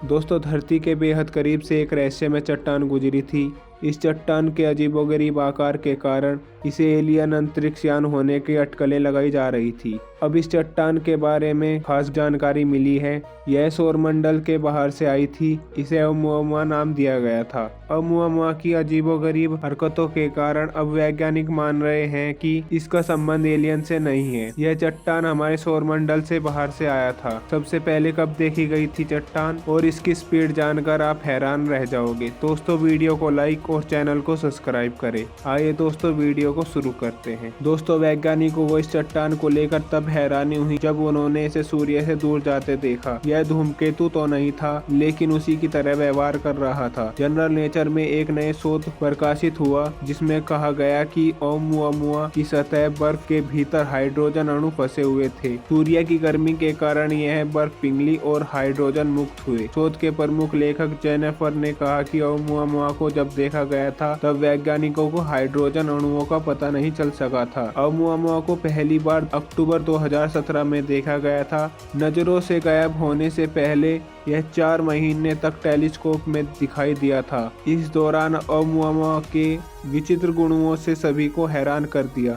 दोस्तों, धरती के बेहद करीब से एक रहस्यमय चट्टान गुजरी थी। इस चट्टान के अजीबोगरीब आकार के कारण इसे एलियन अंतरिक्ष यान होने की अटकलें लगाई जा रही थी। अब इस चट्टान के बारे में खास जानकारी मिली है। यह सौरमंडल के बाहर से आई थी। इसे ओumuamua नाम दिया गया था। ओumuamua की अजीबोगरीब हरकतों के कारण अब वैज्ञानिक मान रहे हैं कि इसका संबंध एलियन से नहीं है। यह चट्टान हमारे सौरमंडल से बाहर से आया था। सबसे पहले कब देखी गई थी चट्टान और इसकी स्पीड जानकर आप हैरान रह जाओगे। दोस्तों, वीडियो को लाइक और चैनल को सब्सक्राइब करें। आइए दोस्तों, वीडियो को शुरू करते हैं। दोस्तों, वैज्ञानिकों को इस चट्टान को लेकर तब हैरानी हुई जब उन्होंने इसे सूर्य से दूर जाते देखा। यह धूमकेतु तो नहीं था, लेकिन उसी की तरह व्यवहार कर रहा था। जनरल नेचर में एक नए शोध प्रकाशित हुआ जिसमें कहा गया कि ओumuamua की सतह बर्फ के भीतर हाइड्रोजन अणु फंसे हुए थे। सूर्य की गर्मी के कारण यह बर्फ पिघली और हाइड्रोजन मुक्त हुए। शोध के प्रमुख लेखक जेनिफर ने कहा कि ओumuamua को जब देखा गया था तब वैज्ञानिकों को हाइड्रोजन अणुओं का पता नहीं चल सका था। ओumuamua को पहली बार अक्टूबर 2017 में देखा गया था। नजरों से गायब होने से पहले यह 4 महीने तक टेलीस्कोप में दिखाई दिया था। इस दौरान ओumuamua के विचित्र गुणों से सभी को हैरान कर दिया।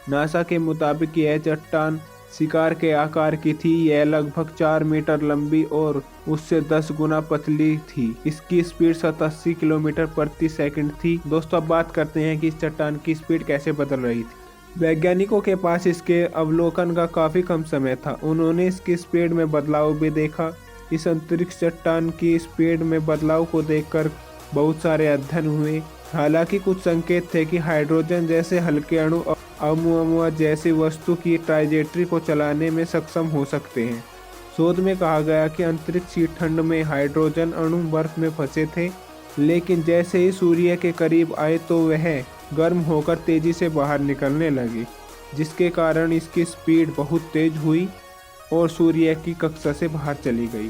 नासा के मुताबिक यह चट्टान शिकार के आकार की थी। यह लगभग 4 मीटर लंबी और उससे 10 गुना पतली थी। इसकी स्पीड 87 किलोमीटर प्रति सेकंड थी। दोस्तों, अब बात करते हैं कि इस चट्टान की स्पीड कैसे बदल रही थी। वैज्ञानिकों के पास इसके अवलोकन का काफी कम समय था। उन्होंने इसकी स्पीड में बदलाव भी देखा। इस अंतरिक्ष चट्टान की स्पीड में बदलाव को देखकर बहुत सारे अध्ययन हुए। हालांकि कुछ संकेत थे कि हाइड्रोजन जैसे हल्के अणु ओumuamua जैसी वस्तु की ट्राइजेक्टरी को चलाने में सक्षम हो सकते हैं। शोध में कहा गया कि अंतरिक्ष की ठंड में हाइड्रोजन अणु बर्फ में फंसे थे, लेकिन जैसे ही सूर्य के करीब आए तो वह गर्म होकर तेजी से बाहर निकलने लगे, जिसके कारण इसकी स्पीड बहुत तेज हुई और सूर्य की कक्षा से बाहर चली गई।